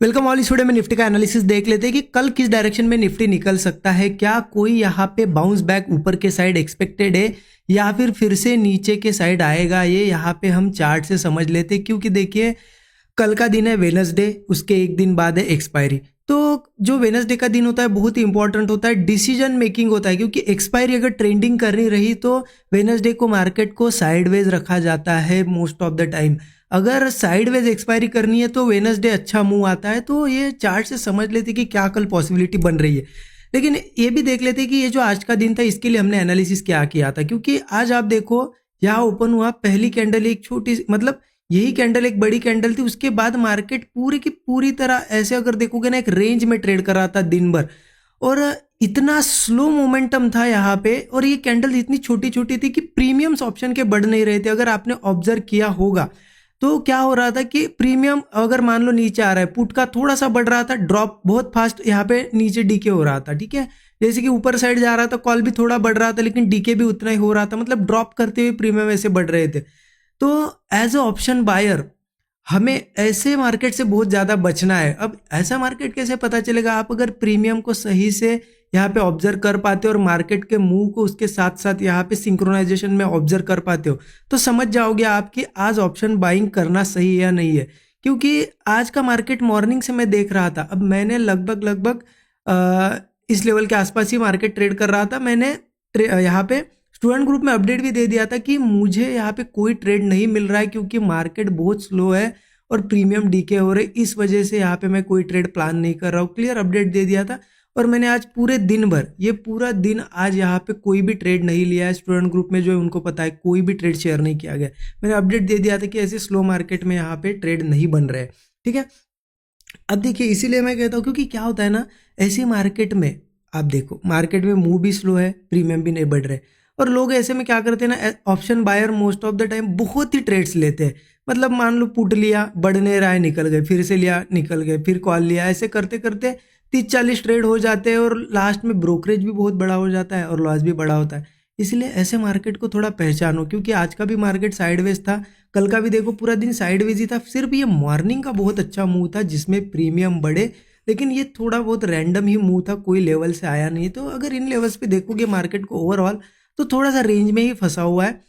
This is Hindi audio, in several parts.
Welcome all. इस वीडियो में निफ्टी का एनालिसिस देख लेते हैं कि कल किस डायरेक्शन में निफ्टी निकल सकता है। क्या कोई यहाँ पे बाउंस बैक ऊपर के साइड एक्सपेक्टेड है या फिर से नीचे के साइड आएगा, ये यहाँ पे हम चार्ट से समझ लेते हैं। क्योंकि देखिए कल का दिन है वेडनेसडे, उसके एक दिन बाद है एक्सपायरी। तो जो वेडनेसडे का दिन होता है बहुत ही इंपॉर्टेंट होता है, डिसीजन मेकिंग होता है। क्योंकि एक्सपायरी अगर ट्रेंडिंग करनी रही तो वेडनेसडे को मार्केट को साइडवेज रखा जाता है मोस्ट ऑफ द टाइम। अगर साइडवेज एक्सपायरी करनी है तो वेडनेसडे अच्छा मूव आता है। तो ये चार्ट से समझ लेते कि क्या कल पॉसिबिलिटी बन रही है। लेकिन ये भी देख लेते कि ये जो आज का दिन था इसके लिए हमने एनालिसिस क्या किया था। क्योंकि आज आप देखो यहाँ ओपन हुआ, पहली कैंडल एक छोटी मतलब यही कैंडल एक बड़ी कैंडल थी, उसके बाद मार्केट पूरी की पूरी तरह ऐसे अगर देखोगे ना एक रेंज में ट्रेड कर रहा था दिन भर, और इतना स्लो मोमेंटम था यहाँ पे। और ये कैंडल इतनी छोटी छोटी थी कि प्रीमियम्स ऑप्शन के बढ़ नहीं रहे थे। अगर आपने ऑब्जर्व किया होगा तो क्या हो रहा था कि प्रीमियम अगर मान लो नीचे आ रहा है, पुट का थोड़ा सा बढ़ रहा था, ड्रॉप बहुत फास्ट यहाँ पे नीचे डीके हो रहा था। ठीक है, जैसे कि ऊपर साइड जा रहा था, कॉल भी थोड़ा बढ़ रहा था लेकिन डीके भी उतना ही हो रहा था। मतलब ड्रॉप करते हुए प्रीमियम ऐसे बढ़ रहे थे। तो एज अ ऑप्शन बायर हमें ऐसे मार्केट से बहुत ज़्यादा बचना है। अब ऐसा मार्केट कैसे पता चलेगा? आप अगर प्रीमियम को सही से यहाँ पे ऑब्जर्व कर पाते हो और मार्केट के मूव को उसके साथ साथ यहाँ पे सिंक्रोनाइजेशन में ऑब्जर्व कर पाते हो तो समझ जाओगे आप कि आज ऑप्शन बाइंग करना सही है या नहीं है। क्योंकि आज का मार्केट मॉर्निंग से मैं देख रहा था, अब मैंने लगभग इस लेवल के आसपास ही मार्केट ट्रेड कर रहा था। मैंने यहाँ पे स्टूडेंट ग्रुप में अपडेट भी दे दिया था कि मुझे यहाँ पे कोई ट्रेड नहीं मिल रहा है क्योंकि मार्केट बहुत स्लो है और प्रीमियम डीके हो रहे, इस वजह से यहाँ पे मैं कोई ट्रेड प्लान नहीं कर रहा हूँ। क्लियर अपडेट दे दिया था। और मैंने आज पूरे दिन भर, ये पूरा दिन आज यहाँ पे कोई भी ट्रेड नहीं लिया है। स्टूडेंट ग्रुप में जो है उनको पता है कोई भी ट्रेड शेयर नहीं किया गया। मैंने अपडेट दे दिया था कि ऐसे स्लो मार्केट में यहाँ पे ट्रेड नहीं बन रहे। ठीक है, अब देखिए इसीलिए मैं कहता हूँ क्योंकि क्या होता है ना, ऐसी मार्केट में आप देखो मार्केट में मूव भी स्लो है, प्रीमियम भी नहीं बढ़ रहे, और लोग ऐसे में क्या करते हैं ना, option buyer most of the time बहुत ही ट्रेड्स लेते हैं। मतलब मान लो पुट लिया, बढ़ नहीं रहा है, निकल गए, फिर से लिया निकल गए, फिर कॉल लिया, ऐसे करते करते 30-40 ट्रेड हो जाते हैं और लास्ट में ब्रोकरेज भी बहुत बड़ा हो जाता है और लॉस भी बड़ा होता है। इसलिए ऐसे मार्केट को थोड़ा पहचानो। क्योंकि आज का भी मार्केट साइडवेज था, कल का भी देखो पूरा दिन साइडवेज ही था। सिर्फ ये मॉर्निंग का बहुत अच्छा मूव था जिसमें प्रीमियम बढ़े, लेकिन ये थोड़ा बहुत रैंडम ही मूव था, कोई लेवल से आया नहीं। तो अगर इन लेवल्स पे देखोगे मार्केट को ओवरऑल तो थोड़ा सा रेंज में ही फंसा हुआ है।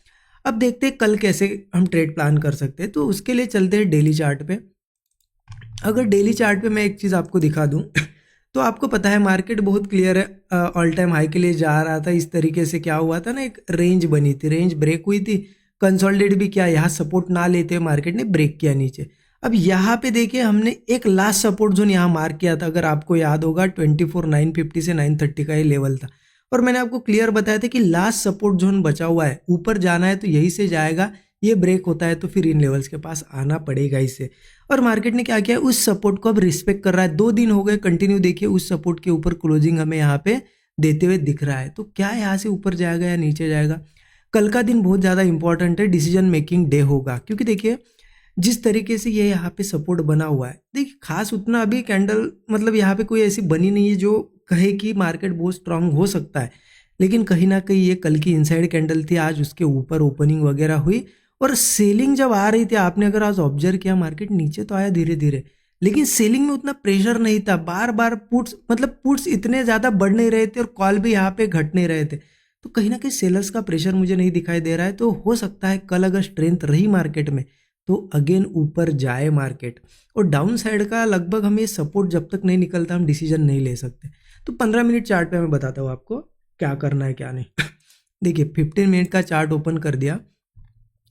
अब देखते हैं कल कैसे हम ट्रेड प्लान कर सकते हैं। तो उसके लिए चलते हैं डेली चार्ट पे। अगर डेली चार्ट पे मैं एक चीज़ आपको दिखा दूं तो आपको पता है मार्केट बहुत क्लियर है, ऑल टाइम हाई के लिए जा रहा था। इस तरीके से क्या हुआ था ना, एक रेंज बनी थी, रेंज ब्रेक हुई थी, कंसोलिडेट भी किया, यहाँ सपोर्ट ना लेते हुए मार्केट ने ब्रेक किया नीचे। अब यहाँ पे देखिए हमने एक लास्ट सपोर्ट जोन यहाँ मार्क किया था, अगर आपको याद होगा 24,950 से 930 का ये लेवल था। और मैंने आपको क्लियर बताया था कि लास्ट सपोर्ट जोन बचा हुआ है, ऊपर जाना है तो यही से जाएगा, ये ब्रेक होता है तो फिर इन लेवल्स के पास आना पड़ेगा इसे। और मार्केट ने क्या किया, उस सपोर्ट को अब रिस्पेक्ट कर रहा है। 2 दिन हो गए कंटिन्यू, देखिए उस सपोर्ट के ऊपर क्लोजिंग हमें यहाँ पे देते हुए दिख रहा है। तो क्या यहाँ से ऊपर जाएगा या नीचे जाएगा? कल का दिन बहुत ज़्यादा इंपॉर्टेंट है, डिसीजन मेकिंग डे होगा। क्योंकि देखिए जिस तरीके से ये यहाँ पे सपोर्ट बना हुआ है, देखिए खास उतना अभी कैंडल मतलब यहाँ पे कोई ऐसी बनी नहीं है जो कहे कि मार्केट बहुत स्ट्रांग हो सकता है। लेकिन कहीं ना कहीं ये कल की इनसाइड कैंडल थी, आज उसके ऊपर ओपनिंग वगैरह हुई और सेलिंग जब आ रही थी, आपने अगर आज ऑब्जर्व किया मार्केट नीचे तो आया धीरे धीरे, लेकिन सेलिंग में उतना प्रेशर नहीं था। बार बार पुट्स मतलब पुट्स इतने ज़्यादा बढ़ नहीं रहे थे और कॉल भी यहाँ पे घट नहीं रहे थे। तो कहीं ना कहीं सेलर्स का प्रेशर मुझे नहीं दिखाई दे रहा है। तो हो सकता है कल अगर स्ट्रेंथ रही मार्केट में तो अगेन ऊपर जाए मार्केट। और डाउन साइड का लगभग हम ये सपोर्ट जब तक नहीं निकलता हम डिसीजन नहीं ले सकते। तो 15 मिनट चार्ट पे मैं बताता हूँ आपको क्या करना है क्या नहीं। देखिए 15 मिनट का चार्ट ओपन कर दिया।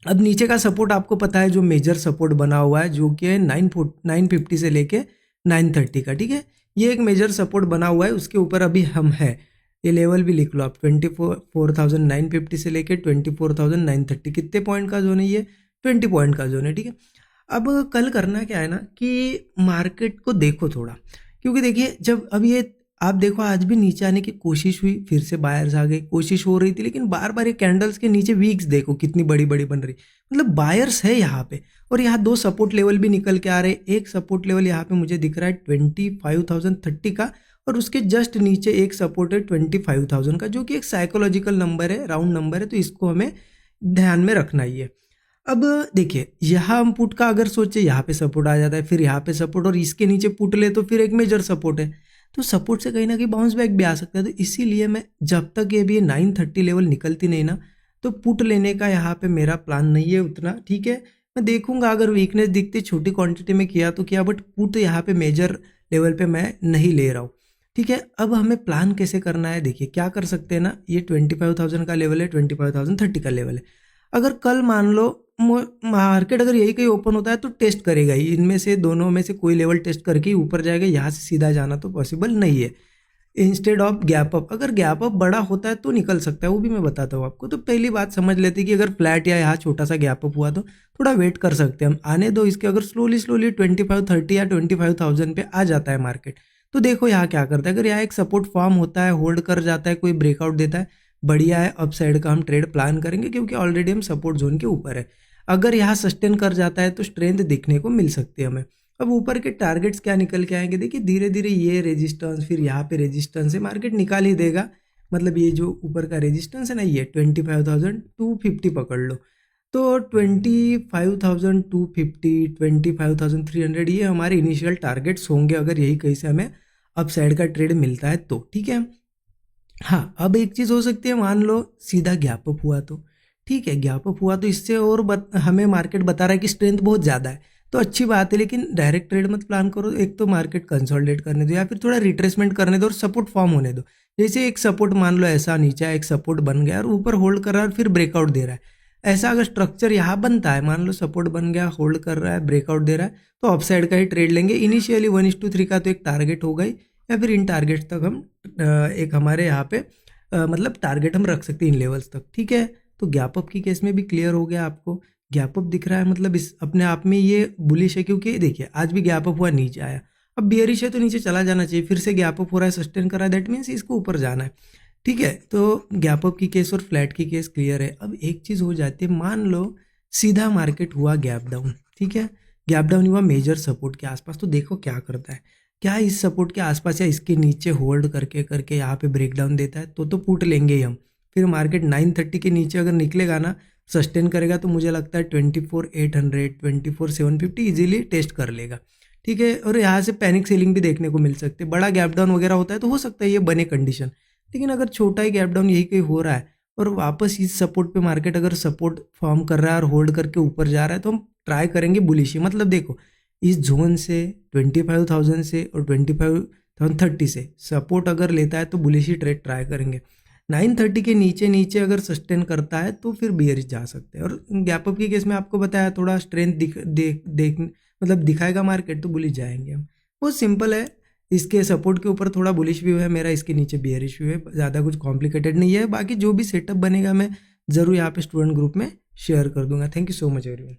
अब नीचे का सपोर्ट आपको पता है, जो मेजर सपोर्ट बना हुआ है जो कि है 950 से लेके 930 का। ठीक है, ये एक मेजर सपोर्ट बना हुआ है, उसके ऊपर अभी हम है। ये लेवल भी लिख लो आप, 24,950 से लेके 24,930। कितने पॉइंट का जोन है ये? 20 पॉइंट का जोन है। ठीक है, अब कल करना क्या है ना कि मार्केट को देखो थोड़ा। क्योंकि देखिए जब अब ये आप देखो आज भी नीचे आने की कोशिश हुई, फिर से बायर्स आ गए, कोशिश हो रही थी, लेकिन बार बार ये कैंडल्स के नीचे वीक्स देखो कितनी बड़ी बड़ी बन रही, मतलब बायर्स है यहाँ पे। और यहाँ 2 सपोर्ट लेवल भी निकल के आ रहे। एक सपोर्ट लेवल यहाँ पे मुझे दिख रहा है 25,030 का, और उसके जस्ट नीचे एक सपोर्ट है 25,000 का, जो कि एक साइकोलॉजिकल नंबर है, राउंड नंबर है, तो इसको हमें ध्यान में रखना ही है। अब देखिए यहाँ हम पुट का अगर सोचे, यहाँ पे सपोर्ट आ जाता है, फिर यहाँ पे सपोर्ट और इसके नीचे पुट ले तो फिर एक मेजर सपोर्ट है, तो सपोर्ट से कहीं ना कहीं बाउंस बैक भी आ सकता है। तो इसीलिए मैं जब तक ये भी 930 लेवल निकलती नहीं ना, तो पुट लेने का यहाँ पे मेरा प्लान नहीं है उतना। ठीक है, मैं देखूंगा अगर वीकनेस दिखती छोटी क्वांटिटी में किया तो किया, बट पुट यहाँ पे मेजर लेवल पे मैं नहीं ले रहा हूँ। ठीक है, अब हमें प्लान कैसे करना है, देखिए क्या कर सकते हैं ना, ये 25,000 का लेवल है, 25,030 का लेवल है। अगर कल मान लो मार्केट अगर यही कहीं ओपन होता है तो टेस्ट करेगा ही, इनमें से दोनों में से कोई लेवल टेस्ट करके ऊपर जाएगा, यहाँ से सीधा जाना तो पॉसिबल नहीं है। इंस्टेड ऑफ गैप अप, अगर गैप अप बड़ा होता है तो निकल सकता है, वो भी मैं बताता हूँ आपको। तो पहली बात समझ लेते हैं कि अगर फ्लैट या यहाँ छोटा सा गैप अप हुआ तो थोड़ा वेट कर सकते हैं हम, आने दो इसके। अगर स्लोली 25,30 या 25,000 पे आ जाता है मार्केट, तो देखो यहाँ क्या करता है। अगर यहाँ एक सपोर्ट फॉर्म होता है, होल्ड कर जाता है, कोई ब्रेकआउट देता है, बढ़िया है, अपसाइड का हम ट्रेड प्लान करेंगे क्योंकि ऑलरेडी हम सपोर्ट जोन के ऊपर है। अगर यहाँ सस्टेन कर जाता है तो स्ट्रेंथ देखने को मिल सकती है हमें। अब ऊपर के टारगेट्स क्या निकल के आएंगे, देखिए धीरे धीरे ये रेजिस्टेंस, फिर यहाँ पे रेजिस्टेंस है, मार्केट निकाल ही देगा। मतलब ये जो ऊपर का रेजिस्टेंस है ना, ये 25,250 पकड़ लो, तो 25,250, 25,300 ये हमारे इनिशियल टारगेट्स होंगे अगर यही कहीं से हमें अपसाइड का ट्रेड मिलता है तो। ठीक है, हाँ अब एक चीज़ हो सकती है, मान लो सीधा गैप अप हुआ तो ठीक है, गैप अप हुआ तो इससे और हमें मार्केट बता रहा है कि स्ट्रेंथ बहुत ज़्यादा है, तो अच्छी बात है, लेकिन डायरेक्ट ट्रेड मत प्लान करो। एक तो मार्केट कंसोलिडेट करने दो या फिर थोड़ा रिट्रेसमेंट करने दो और सपोर्ट फॉर्म होने दो। जैसे एक सपोर्ट मान लो ऐसा नीचे एक सपोर्ट बन गया और ऊपर होल्ड कर रहा है और फिर ब्रेकआउट दे रहा है, ऐसा अगर स्ट्रक्चर यहाँ बनता है, मान लो सपोर्ट बन गया, होल्ड कर रहा है, ब्रेकआउट दे रहा है, तो अपसाइड का ही ट्रेड लेंगे। इनिशियली 1:3 का तो एक टारगेट होगा ही, या फिर इन टारगेट तक हम एक हमारे यहाँ पे मतलब टारगेट हम रख सकते हैं इन लेवल्स तक। ठीक है, तो गैप अप की केस में भी क्लियर हो गया आपको, गैप अप दिख रहा है, मतलब इस अपने आप में ये बुलिश है, क्योंकि देखिए आज भी गैप अप हुआ, नीचे आया, अब बियरिश है तो नीचे चला जाना चाहिए, फिर से गैप अप हो रहा है, सस्टेन कर रहा है, दैट मीन्स इसको ऊपर जाना है। ठीक है, तो गैप अप की केस और फ्लैट की केस क्लियर है। अब एक चीज़ हो जाती है, मान लो सीधा मार्केट हुआ गैप डाउन, ठीक है, गैप डाउन हुआ मेजर सपोर्ट के आसपास, तो देखो क्या करता है, क्या इस सपोर्ट के आसपास या इसके नीचे होल्ड करके करके यहाँ पे ब्रेकडाउन देता है तो पुट लेंगे ही हम। फिर मार्केट 930 के नीचे अगर निकलेगा ना, सस्टेन करेगा, तो मुझे लगता है 24,800, 24,750 इजीली टेस्ट कर लेगा। ठीक है, और यहाँ से पैनिक सेलिंग भी देखने को मिल सकती है। बड़ा गैप डाउन वगैरह होता है तो हो सकता है ये बने कंडीशन, लेकिन अगर छोटा ही गैप डाउन यही कहीं हो रहा है और वापस इस सपोर्ट पे मार्केट अगर सपोर्ट फॉर्म कर रहा है और होल्ड करके ऊपर जा रहा है, तो हम ट्राई करेंगे बुलिश। मतलब देखो इस जोन से 25,000 से और 25,030 से सपोर्ट अगर लेता है तो बुलिश ही ट्रेड ट्राई करेंगे। 930 के नीचे नीचे अगर सस्टेन करता है तो फिर बियरिश जा सकते हैं। और गैप अप की केस में आपको बताया थोड़ा स्ट्रेंथ देख मतलब दिखाएगा मार्केट तो बुलिश जाएंगे हम। बहुत सिंपल है, इसके सपोर्ट के ऊपर थोड़ा बुलिश व्यू है मेरा, इसके नीचे बियरिश व्यू है, ज़्यादा कुछ कॉम्प्लिकेटेड नहीं है। बाकी जो भी सेटअप बनेगा मैं ज़रूर यहाँ पे स्टूडेंट ग्रुप में शेयर कर दूंगा। Thank you so much everyone.